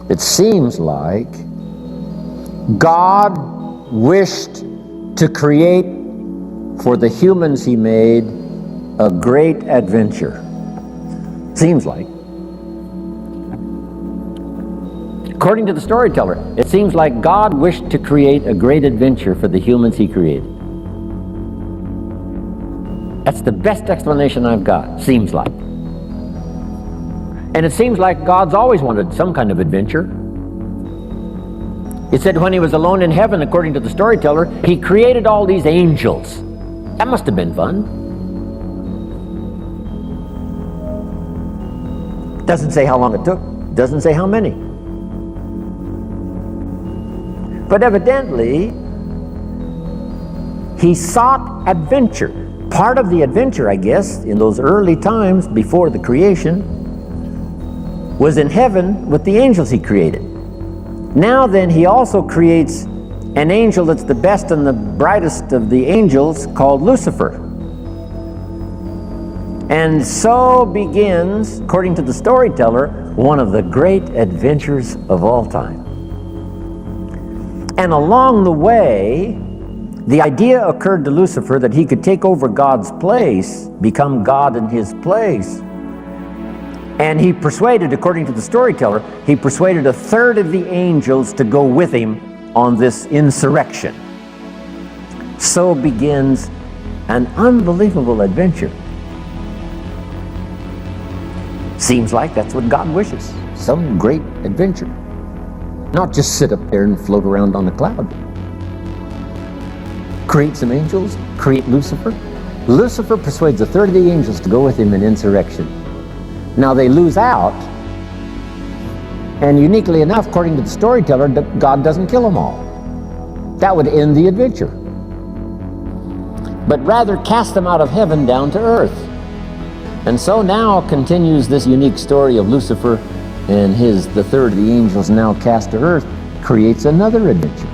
It seems like God wished to create for the humans He made a great adventure. Seems like. According to the storyteller, it seems like God wished to create a great adventure for the humans He created. That's the best explanation I've got, seems like. And it seems like God's always wanted some kind of adventure. It said when He was alone in heaven, according to the storyteller, He created all these angels. That must have been fun. Doesn't say how long it took. Doesn't say how many. But evidently, He sought adventure. Part of the adventure, I guess, in those early times before the creation, was in heaven with the angels He created. Now then, He also creates an angel that's the best and the brightest of the angels, called Lucifer. And so begins, according to the storyteller, one of the great adventures of all time. And along the way, the idea occurred to Lucifer that he could take over God's place, become God in His place. And he persuaded, according to the storyteller, he persuaded a third of the angels to go with him on this insurrection. So begins an unbelievable adventure. Seems like that's what God wishes. Some great adventure. Not just sit up there and float around on a cloud. Create some angels, create Lucifer. Lucifer persuades a third of the angels to go with him in insurrection. Now they lose out, and uniquely enough, according to the storyteller, God doesn't kill them all. That would end the adventure. But rather cast them out of heaven down to earth. And so now continues this unique story of Lucifer and the third of the angels now cast to earth, creates another adventure.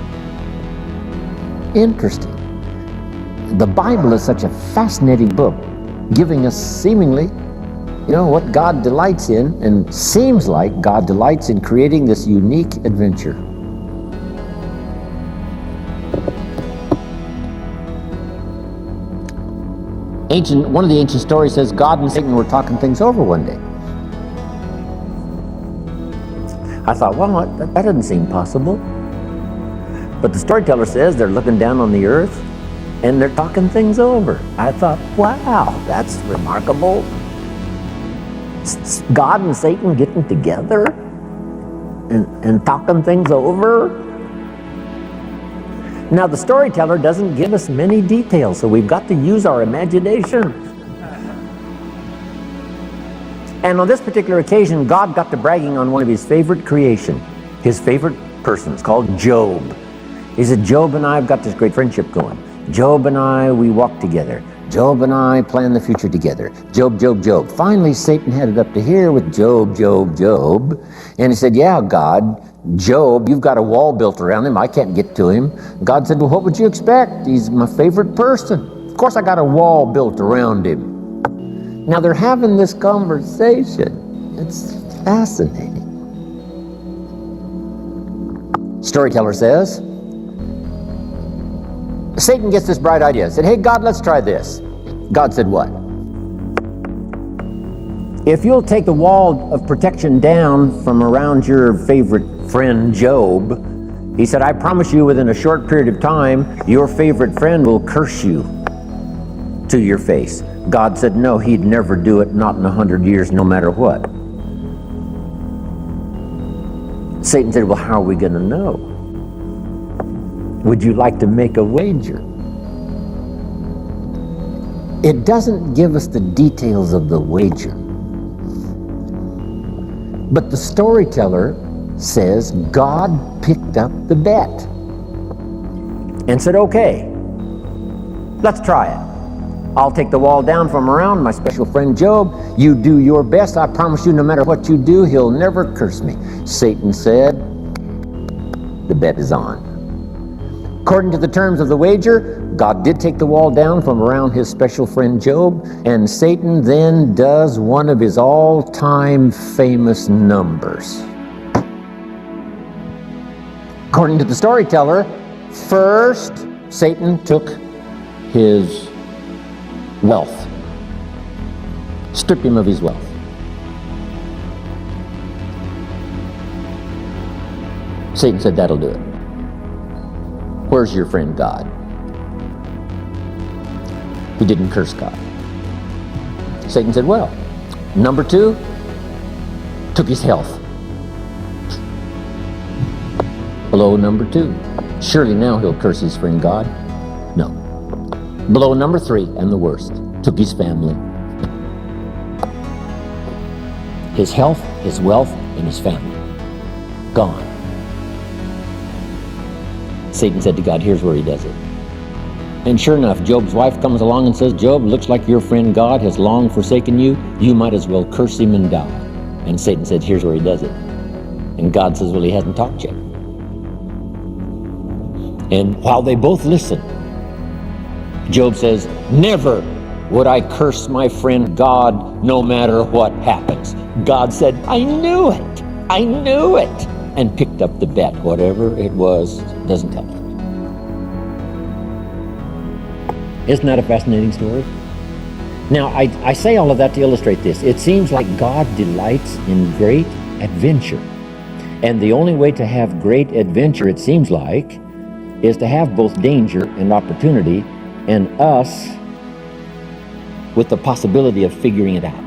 Interesting. The Bible is such a fascinating book, giving us seemingly, what God delights in, and seems like God delights in creating this unique adventure. One of the ancient stories says God and Satan were talking things over one day. I thought, well, that doesn't seem possible. But the storyteller says they're looking down on the earth and they're talking things over. I thought, wow, that's remarkable. God and Satan getting together and talking things over. Now, the storyteller doesn't give us many details, so we've got to use our imagination. And on this particular occasion, God got to bragging on one of His favorite creation, His favorite persons, called Job. He said, Job and I have got this great friendship going. Job and I, we walk together. Job and I plan the future together. Job, Job, Job. Finally, Satan had it up to here with Job, Job, Job. And he said, yeah, God, Job, you've got a wall built around him. I can't get to him. God said, well, what would you expect? He's my favorite person. Of course, I got a wall built around him. Now, they're having this conversation. It's fascinating. Storyteller says, Satan gets this bright idea. Said, hey, God, let's try this. God said, what? If you'll take the wall of protection down from around your favorite friend, Job, he said, I promise you within a short period of time, your favorite friend will curse you to your face. God said, no, He'd never do it, not in 100 years, no matter what. Satan said, well, how are we going to know? Would you like to make a wager? It doesn't give us the details of the wager. But the storyteller says God picked up the bet and said, okay, let's try it. I'll take the wall down from around my special friend Job. You do your best. I promise you, no matter what you do, he'll never curse me. Satan said, the bet is on. According to the terms of the wager, God did take the wall down from around his special friend Job, and Satan then does one of his all-time famous numbers. According to the storyteller, first Satan took his wealth, stripped him of his wealth. Satan said, that'll do it. Where's your friend God? He didn't curse God. Satan said, well, number two, took his health. Blow number two. Surely now he'll curse his friend God. No. Blow number three, and the worst, took his family. His health, his wealth, and his family. Gone. Satan said to God, here's where he does it. And sure enough, Job's wife comes along and says, Job, looks like your friend God has long forsaken you. You might as well curse him and die. And Satan said, here's where he does it. And God says, well, he hasn't talked yet. And while they both listen, Job says, never would I curse my friend God no matter what happens. God said, I knew it. I knew it. And picked up the bet. Whatever it was, doesn't tell me. Isn't that a fascinating story? Now, I say all of that to illustrate this. It seems like God delights in great adventure. And the only way to have great adventure, it seems like, is to have both danger and opportunity, and us with the possibility of figuring it out.